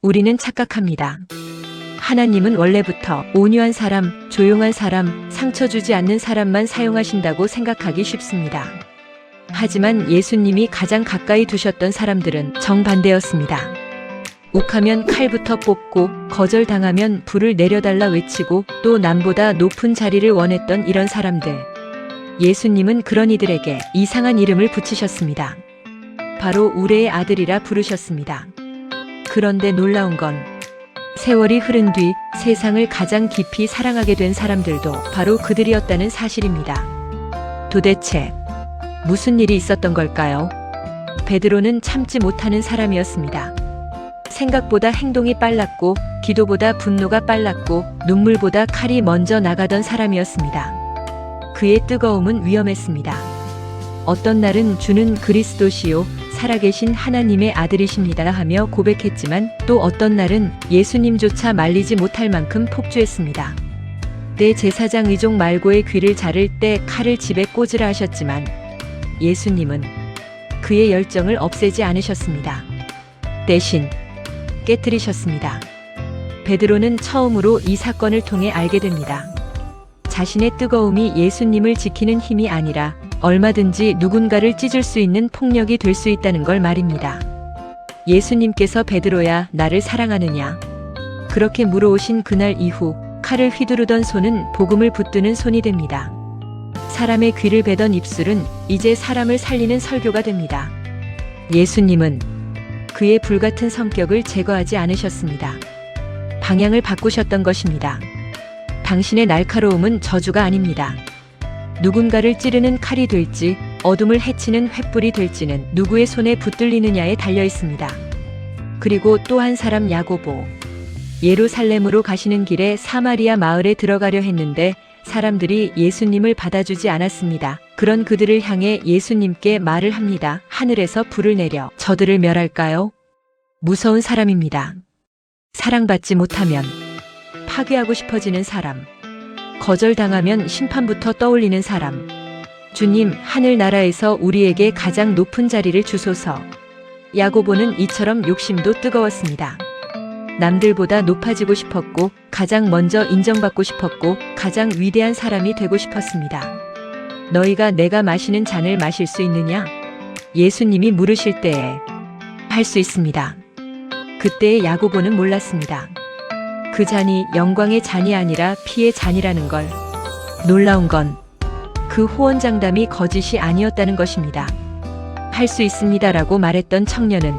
우리는 착각합니다. 하나님은 원래부터 온유한 사람, 조용한 사람, 상처 주지 않는 사람만 사용하신다고 생각하기 쉽습니다. 하지만 예수님이 가장 가까이 두셨던 사람들은 정반대였습니다. 욱하면 칼부터 뽑고 거절당하면 불을 내려달라 외치고 또 남보다 높은 자리를 원했던 이런 사람들. 예수님은 그런 이들에게 이상한 이름을 붙이셨습니다. 바로 우레의 아들이라 부르셨습니다. 그런데 놀라운 건 세월이 흐른 뒤 세상을 가장 깊이 사랑하게 된 사람들도 바로 그들이었다는 사실입니다. 도대체 무슨 일이 있었던 걸까요? 베드로는 참지 못하는 사람이었습니다. 생각보다 행동이 빨랐고 기도보다 분노가 빨랐고 눈물보다 칼이 먼저 나가던 사람이었습니다. 그의 뜨거움은 위험했습니다. 어떤 날은 주는 그리스도시요 살아계신 하나님의 아들이십니다 하며 고백했지만 또 어떤 날은 예수님조차 말리지 못할 만큼 폭주했습니다. 대제사장 의족 말고의 귀를 자를 때 칼을 집에 꽂으라 하셨지만 예수님은 그의 열정을 없애지 않으셨습니다. 대신 깨뜨리셨습니다. 베드로는 처음으로 이 사건을 통해 알게 됩니다. 자신의 뜨거움이 예수님을 지키는 힘이 아니라 얼마든지 누군가를 찢을 수 있는 폭력이 될 수 있다는 걸 말입니다. 예수님께서 베드로야 나를 사랑하느냐? 그렇게 물어오신 그날 이후 칼을 휘두르던 손은 복음을 붙드는 손이 됩니다. 사람의 귀를 베던 입술은 이제 사람을 살리는 설교가 됩니다. 예수님은 그의 불같은 성격을 제거하지 않으셨습니다. 방향을 바꾸셨던 것입니다. 당신의 날카로움은 저주가 아닙니다. 누군가를 찌르는 칼이 될지 어둠을 해치는 횃불이 될지는 누구의 손에 붙들리느냐에 달려 있습니다. 그리고 또 한 사람 야고보. 예루살렘으로 가시는 길에 사마리아 마을에 들어가려 했는데 사람들이 예수님을 받아주지 않았습니다. 그런 그들을 향해 예수님께 말을 합니다. 하늘에서 불을 내려 저들을 멸할까요? 무서운 사람입니다. 사랑받지 못하면 파괴하고 싶어지는 사람. 거절당하면 심판부터 떠올리는 사람. 주님, 하늘나라에서 우리에게 가장 높은 자리를 주소서. 야고보는 이처럼 욕심도 뜨거웠습니다. 남들보다 높아지고 싶었고 가장 먼저 인정받고 싶었고 가장 위대한 사람이 되고 싶었습니다. 너희가 내가 마시는 잔을 마실 수 있느냐? 예수님이 물으실 때에 할 수 있습니다. 그때의 야고보는 몰랐습니다. 그 잔이 영광의 잔이 아니라 피의 잔이라는 걸. 놀라운 건 그 호언장담이 거짓이 아니었다는 것입니다. 할 수 있습니다라고 말했던 청년은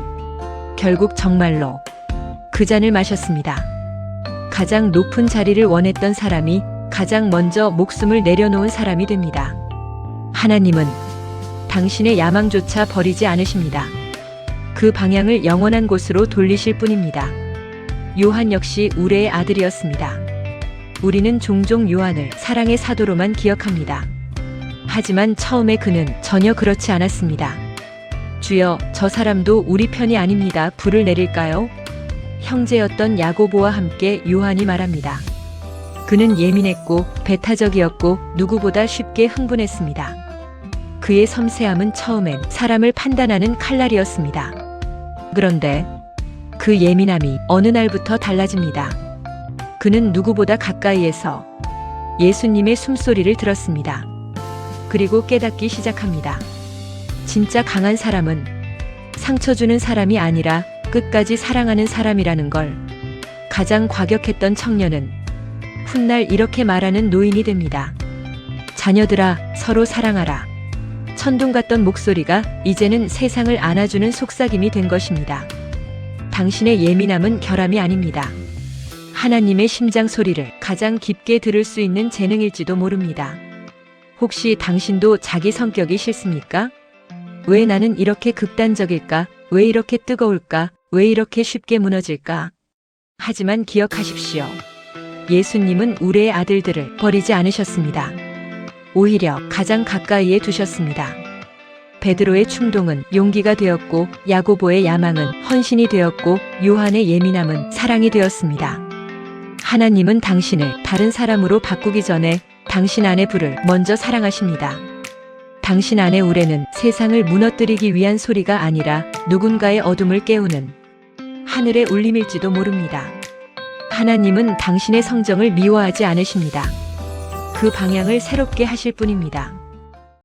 결국 정말로 그 잔을 마셨습니다. 가장 높은 자리를 원했던 사람이 가장 먼저 목숨을 내려놓은 사람이 됩니다. 하나님은 당신의 야망조차 버리지 않으십니다. 그 방향을 영원한 곳으로 돌리실 뿐입니다. 요한 역시 우레의 아들이었습니다. 우리는 종종 요한을 사랑의 사도로만 기억합니다. 하지만 처음에 그는 전혀 그렇지 않았습니다. 주여, 저 사람도 우리 편이 아닙니다. 불을 내릴까요? 형제였던 야고보와 함께 요한이 말합니다. 그는 예민했고 배타적이었고 누구보다 쉽게 흥분했습니다. 그의 섬세함은 처음엔 사람을 판단하는 칼날이었습니다. 그런데 그 예민함이 어느 날부터 달라집니다. 그는 누구보다 가까이에서 예수님의 숨소리를 들었습니다. 그리고 깨닫기 시작합니다. 진짜 강한 사람은 상처 주는 사람이 아니라 끝까지 사랑하는 사람이라는 걸. 가장 과격했던 청년은 훗날 이렇게 말하는 노인이 됩니다. 자녀들아, 서로 사랑하라. 천둥 같던 목소리가 이제는 세상을 안아주는 속삭임이 된 것입니다. 당신의 예민함은 결함이 아닙니다. 하나님의 심장 소리를 가장 깊게 들을 수 있는 재능일지도 모릅니다. 혹시 당신도 자기 성격이 싫습니까? 왜 나는 이렇게 극단적일까? 왜 이렇게 뜨거울까? 왜 이렇게 쉽게 무너질까? 하지만 기억하십시오. 예수님은 우레의 아들들을 버리지 않으셨습니다. 오히려 가장 가까이에 두셨습니다. 베드로의 충동은 용기가 되었고 야고보의 야망은 헌신이 되었고 요한의 예민함은 사랑이 되었습니다. 하나님은 당신을 다른 사람으로 바꾸기 전에 당신 안의 불을 먼저 사랑하십니다. 당신 안의 우레는 세상을 무너뜨리기 위한 소리가 아니라 누군가의 어둠을 깨우는 하늘의 울림일지도 모릅니다. 하나님은 당신의 성정을 미워하지 않으십니다. 그 방향을 새롭게 하실 뿐입니다.